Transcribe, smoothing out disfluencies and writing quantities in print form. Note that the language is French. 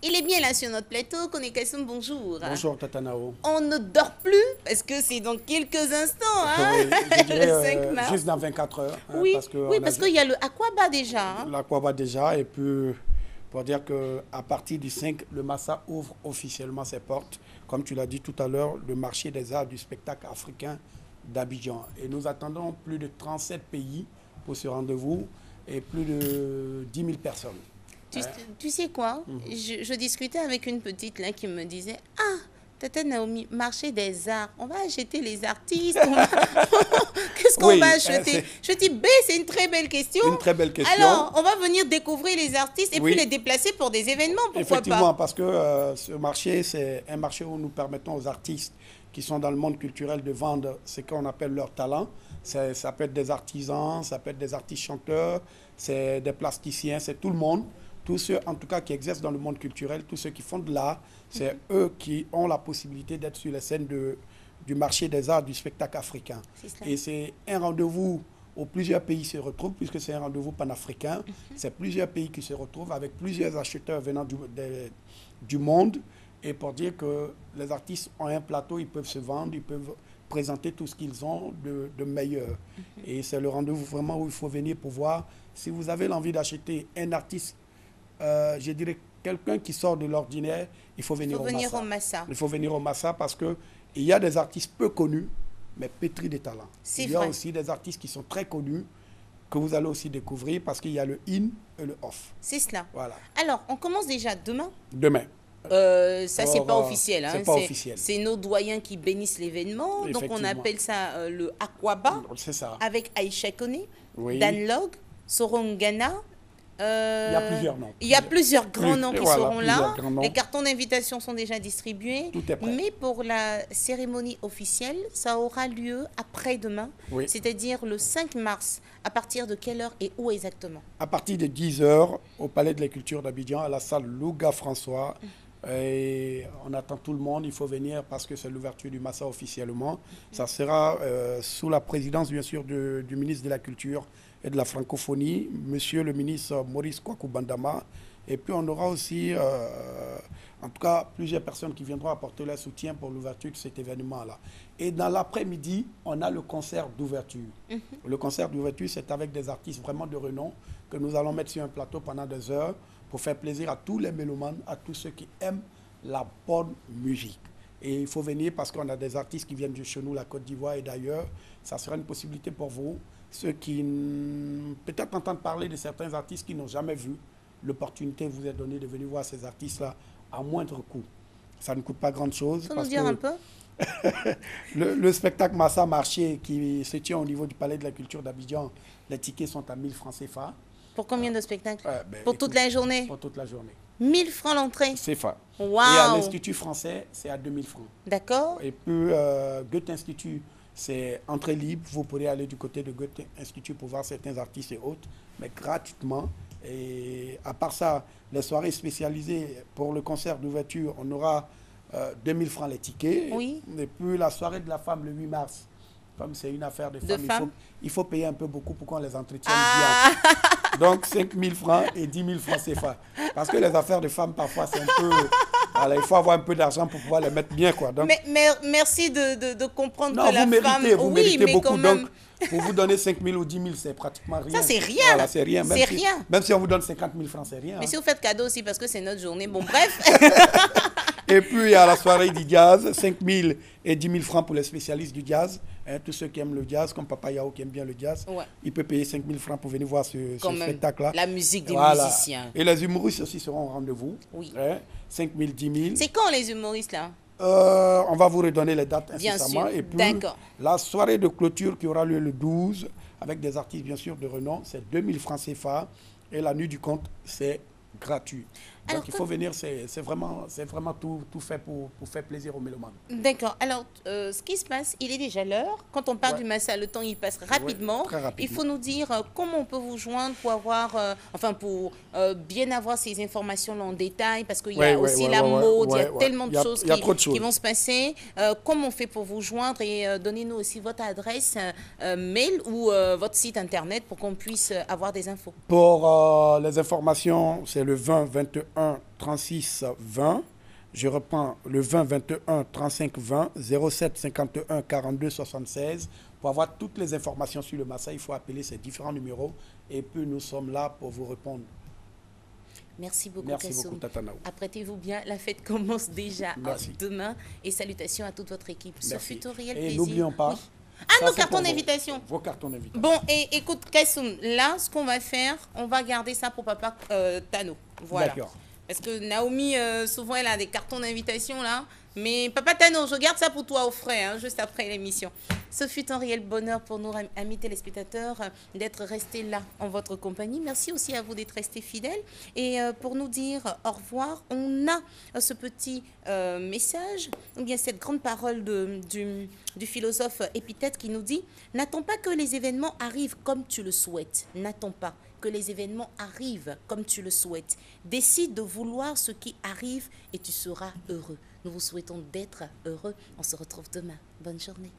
Il est bien là sur notre plateau. Konekassum, bonjour. Bonjour Tatanao. On ne dort plus parce que c'est dans quelques instants, hein, Oui, je dirais, le 5 mars. juste dans 24 heures. Hein, Oui, parce qu'il y a le Aquaba déjà. Hein. L'Aquaba déjà, et puis pour dire qu'à partir du 5, le Massa ouvre officiellement ses portes. Comme tu l'as dit tout à l'heure, le marché des arts du spectacle africain d'Abidjan. Et nous attendons plus de 37 pays pour ce rendez-vous et plus de 10 000 personnes. Tu sais quoi, je discutais avec une petite là qui me disait « Ah, Tata Naomi, marché des arts, on va acheter les artistes. Qu'est-ce qu'on va acheter ?» Je dis « B, c'est une très belle question. » Une très belle question. Alors, on va venir découvrir les artistes et puis les déplacer pour des événements, pourquoi Effectivement, pas? parce que ce marché, c'est un marché où nous permettons aux artistes qui sont dans le monde culturel de vendre ce qu'on appelle leur talent. Ça peut être des artisans, ça peut être des artistes chanteurs, c'est des plasticiens, c'est tout le monde. Tous ceux, en tout cas, qui exercent dans le monde culturel, tous ceux qui font de l'art, c'est eux qui ont la possibilité d'être sur les scènes du marché des arts du spectacle africain. Et c'est un rendez-vous où plusieurs pays se retrouvent, puisque c'est un rendez-vous panafricain. C'est plusieurs pays qui se retrouvent avec plusieurs acheteurs venant du monde. Et pour dire que les artistes ont un plateau, ils peuvent se vendre, ils peuvent présenter tout ce qu'ils ont de meilleur. Et c'est le rendez-vous vraiment où il faut venir pour voir. Si vous avez l'envie d'acheter un artiste, je dirais quelqu'un qui sort de l'ordinaire, il faut venir au Massa. Il faut venir au Massa parce qu'il y a des artistes peu connus, mais pétris de talent. Il y a aussi des artistes qui sont très connus, que vous allez aussi découvrir parce qu'il y a le in et le off. C'est cela. Voilà. Alors, on commence déjà demain. Demain. Ça, c'est pas officiel. Hein. C'est pas officiel. C'est nos doyens qui bénissent l'événement. Donc, on appelle ça le Aquaba. C'est ça. Avec Aïcha Kone, Dan Log, Sorongana. Il y a plusieurs noms. Il y a plusieurs grands noms qui seront là. Noms. Les cartons d'invitation sont déjà distribués. Tout est prêt. Mais pour la cérémonie officielle, ça aura lieu après-demain, c'est-à-dire le 5 mars. À partir de quelle heure et où exactement? À partir de 10 h au Palais de la Culture d'Abidjan, à la salle Louga François. Et on attend tout le monde, il faut venir parce que c'est l'ouverture du Massa officiellement. Ça sera sous la présidence, bien sûr, du ministre de la Culture et de la Francophonie, monsieur le ministre Maurice Kwaku Bandama. Et puis on aura aussi, en tout cas, plusieurs personnes qui viendront apporter leur soutien pour l'ouverture de cet événement-là. Et dans l'après-midi, on a le concert d'ouverture. Le concert d'ouverture, c'est avec des artistes vraiment de renom que nous allons mettre sur un plateau pendant des heures pour faire plaisir à tous les mélomanes, à tous ceux qui aiment la bonne musique. Et il faut venir parce qu'on a des artistes qui viennent de chez nous, la Côte d'Ivoire et d'ailleurs. Ça sera une possibilité pour vous, ceux qui peut-être entendent parler de certains artistes qui n'ont jamais vu. L'opportunité vous est donnée de venir voir ces artistes-là à moindre coût. Ça ne coûte pas grand-chose. Faut nous dire un peu le spectacle Massa Marché qui se tient au niveau du Palais de la Culture d'Abidjan, les tickets sont à 1000 francs CFA. Pour combien de spectacles? Pour toute la journée? Pour toute la journée. 1000 francs l'entrée? CFA. Wow. Et à l'Institut français, c'est à 2000 francs. D'accord. Et puis, Goethe Institut, c'est entrée libre. Vous pourrez aller du côté de Goethe Institut pour voir certains artistes et autres, mais gratuitement. Et à part ça, les soirées spécialisées pour le concert d'ouverture, on aura 2000 francs les tickets. Oui. Et puis la soirée de la femme le 8 mars, comme c'est une affaire de femmes, il faut payer un peu beaucoup pour qu'on les entretienne bien. Donc 5000 francs et 10 000 francs CFA. Parce que les affaires de femmes, parfois, c'est un peu... Alors, il faut avoir un peu d'argent pour pouvoir les mettre bien, quoi. Donc, mais merci de comprendre non, que la femme... Vous méritez beaucoup. Quand même... Donc, pour vous donner 5 000 ou 10 000, c'est pratiquement rien. Ça, c'est rien. Voilà, c'est rien. C'est rien. Même si on vous donne 50 000 francs, c'est rien. Mais si vous faites cadeau aussi, parce que c'est notre journée. Bon, bref. Et puis, il y a la soirée du jazz, 5 000 et 10 000 francs pour les spécialistes du jazz. Hein, tous ceux qui aiment le jazz, comme Papa Yao qui aime bien le jazz, il peut payer 5 000 francs pour venir voir ce spectacle-là. La musique des musiciens. Et les humoristes aussi seront au rendez-vous. Oui. Hein, 5 000, 10 000. C'est quand les humoristes, là? On va vous redonner les dates Bien incessamment. sûr. Et puis, la soirée de clôture qui aura lieu le 12, avec des artistes bien sûr de renom, c'est 2000 francs CFA. Et la nuit du compte, c'est gratuit. Alors, donc il faut venir, c'est vraiment tout fait pour faire plaisir aux mélomanes. D'accord. Alors, ce qui se passe, il est déjà l'heure. Quand on parle du Massa, le temps il passe rapidement. Très rapidement. Il faut nous dire comment on peut vous joindre pour avoir, pour bien avoir ces informations là en détail, parce qu'il y a aussi la mode, il y a tellement de choses qui vont se passer. Comment on fait pour vous joindre et donnez-nous aussi votre adresse mail ou votre site internet pour qu'on puisse avoir des infos. Pour les informations, c'est le 20 21 36 20. Je reprends le 20 21 35 20 07 51 42 76. Pour avoir toutes les informations sur le Massa, il faut appeler ces différents numéros et puis nous sommes là pour vous répondre. Merci beaucoup, Merci beaucoup, Tata Nao. Apprêtez-vous bien, la fête commence déjà demain et salutations à toute votre équipe. Merci. Ce fut un réel plaisir. Et n'oublions pas... Oui. Ah, nos cartons d'invitation. Vos cartons d'invitation. Bon, et écoute, Kassoum, là, ce qu'on va faire, on va garder ça pour papa Tano. Voilà. D'accord. Parce que Naomi, souvent, elle a des cartons d'invitation, là. Mais papa Tano, je garde ça pour toi au frais, hein, juste après l'émission. Ce fut un réel bonheur pour nous, amis téléspectateurs, d'être restés là en votre compagnie. Merci aussi à vous d'être restés fidèles. Et pour nous dire au revoir, on a ce petit message, ou bien cette grande parole du philosophe Épithète qui nous dit « N'attends pas que les événements arrivent comme tu le souhaites. N'attends pas que les événements arrivent comme tu le souhaites. Décide de vouloir ce qui arrive et tu seras heureux. » Nous vous souhaitons d'être heureux. On se retrouve demain. Bonne journée.